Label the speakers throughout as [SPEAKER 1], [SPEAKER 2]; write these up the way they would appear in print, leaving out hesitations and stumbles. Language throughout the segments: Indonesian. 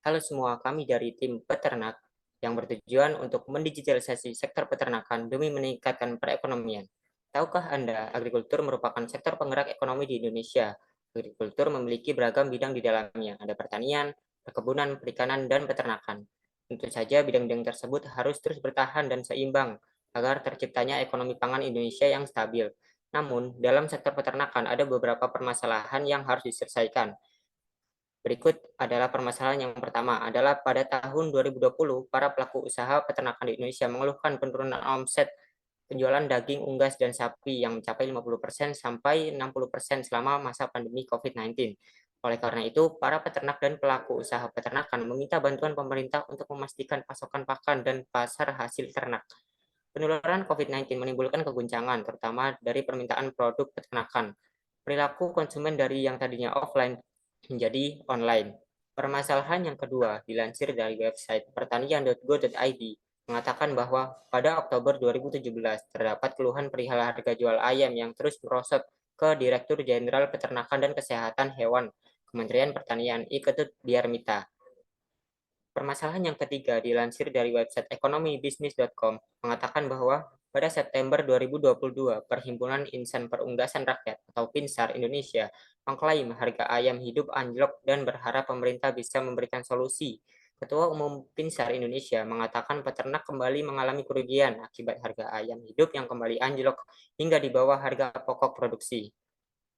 [SPEAKER 1] Halo semua, kami dari tim peternak yang bertujuan untuk mendigitalisasi sektor peternakan demi meningkatkan perekonomian. Tahukah Anda, agrikultur merupakan sektor penggerak ekonomi di Indonesia. Agrikultur memiliki beragam bidang di dalamnya, ada pertanian, perkebunan, perikanan, dan peternakan. Tentu saja bidang-bidang tersebut harus terus bertahan dan seimbang agar terciptanya ekonomi pangan Indonesia yang stabil. Namun, dalam sektor peternakan ada beberapa permasalahan yang harus diselesaikan. Berikut adalah permasalahan yang pertama adalah pada tahun 2020, para pelaku usaha peternakan di Indonesia mengeluhkan penurunan omset penjualan daging unggas dan sapi yang mencapai 50% sampai 60% selama masa pandemi COVID-19. Oleh karena itu, para peternak dan pelaku usaha peternakan meminta bantuan pemerintah untuk memastikan pasokan pakan dan pasar hasil ternak. Penularan COVID-19 menimbulkan keguncangan, terutama dari permintaan produk peternakan. Perilaku konsumen dari yang tadinya offline menjadi online. Permasalahan yang kedua dilansir dari website pertanian.go.id mengatakan bahwa pada Oktober 2017 terdapat keluhan perihal harga jual ayam yang terus merosot ke Direktur Jenderal Peternakan dan Kesehatan Hewan Kementerian Pertanian I. Ketut Diarmita. Permasalahan yang ketiga dilansir dari website ekonomibisnis.com mengatakan bahwa pada September 2022, Perhimpunan Insan Perunggasan Rakyat atau PINSAR Indonesia mengklaim harga ayam hidup anjlok dan berharap pemerintah bisa memberikan solusi. Ketua Umum PINSAR Indonesia mengatakan peternak kembali mengalami kerugian akibat harga ayam hidup yang kembali anjlok hingga di bawah harga pokok produksi.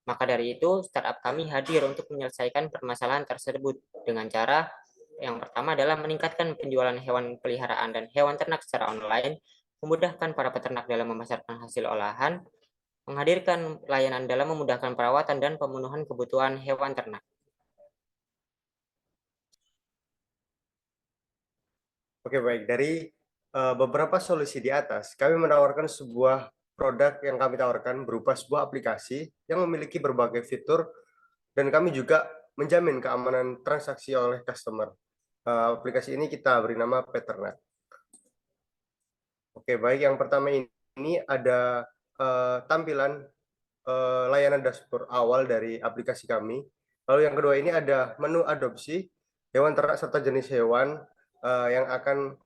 [SPEAKER 1] Maka dari itu, startup kami hadir untuk menyelesaikan permasalahan tersebut dengan cara yang pertama adalah meningkatkan penjualan hewan peliharaan dan hewan ternak secara online, memudahkan para peternak dalam memasarkan hasil olahan, menghadirkan pelayanan dalam memudahkan perawatan dan pemenuhan kebutuhan hewan ternak.
[SPEAKER 2] Oke, baik. Dari beberapa solusi di atas, kami menawarkan sebuah produk yang kami tawarkan berupa sebuah aplikasi yang memiliki berbagai fitur dan kami juga menjamin keamanan transaksi oleh customer. Aplikasi ini kita beri nama Peternak. Oke, baik. Yang pertama ini ada tampilan layanan dashboard awal dari aplikasi kami. Lalu yang kedua ini ada menu adopsi hewan ternak serta jenis hewan yang akan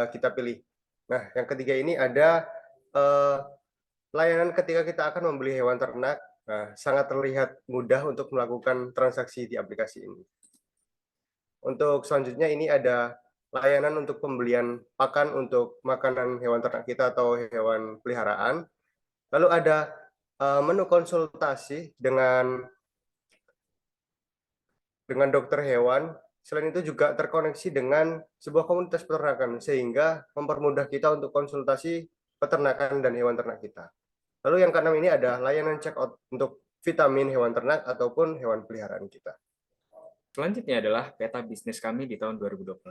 [SPEAKER 2] kita pilih. Nah, yang ketiga ini ada layanan ketika kita akan membeli hewan ternak. Nah, sangat terlihat mudah untuk melakukan transaksi di aplikasi ini. Untuk selanjutnya ini ada layanan untuk pembelian pakan untuk makanan hewan ternak kita atau hewan peliharaan. Lalu ada menu konsultasi dengan dokter hewan. Selain itu juga terkoneksi dengan sebuah komunitas peternakan sehingga mempermudah kita untuk konsultasi peternakan dan hewan ternak kita. Lalu yang keenam ini ada layanan check out untuk vitamin hewan ternak ataupun hewan peliharaan kita.
[SPEAKER 3] Selanjutnya adalah peta bisnis kami di tahun 2023.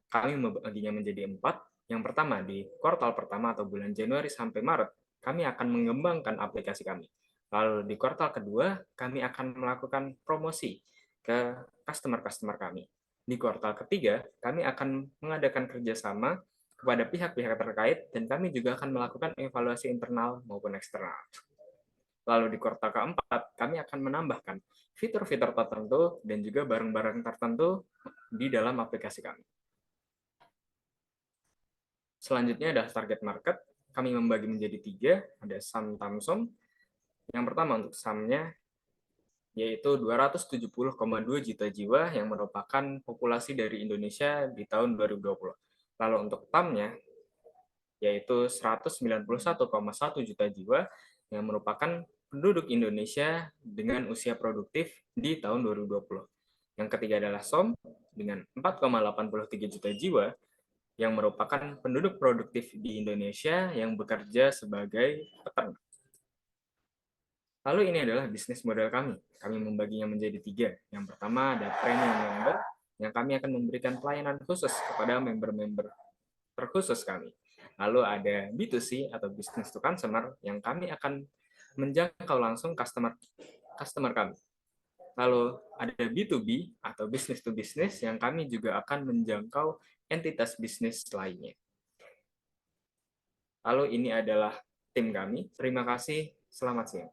[SPEAKER 3] Kami membaginya menjadi 4. Yang pertama, di kuartal pertama atau bulan Januari sampai Maret, kami akan mengembangkan aplikasi kami. Lalu di kuartal kedua, kami akan melakukan promosi ke customer-customer kami. Di kuartal ketiga, kami akan mengadakan kerjasama kepada pihak-pihak terkait, dan kami juga akan melakukan evaluasi internal maupun eksternal. Lalu di kuartal keempat, kami akan menambahkan fitur-fitur tertentu dan juga barang-barang tertentu di dalam aplikasi kami. Selanjutnya adalah target market. Kami membagi menjadi 3, ada SAM Tamsom. Yang pertama untuk SAM-nya yaitu 270,2 juta jiwa yang merupakan populasi dari Indonesia di tahun 2020. Lalu untuk TAM-nya yaitu 191,1 juta jiwa yang merupakan penduduk Indonesia dengan usia produktif di tahun 2020. Yang ketiga adalah SOM dengan 4,83 juta jiwa yang merupakan penduduk produktif di Indonesia yang bekerja sebagai peternak. Lalu ini adalah bisnis model kami. Kami membaginya menjadi 3. Yang pertama ada premium member, yang kami akan memberikan pelayanan khusus kepada member-member terkhusus kami. Lalu ada B2C atau business to consumer, yang kami akan menjangkau langsung customer kami. Lalu ada B2B atau business to business, yang kami juga akan menjangkau entitas bisnis lainnya. Lalu ini adalah tim kami. Terima kasih. Selamat siang.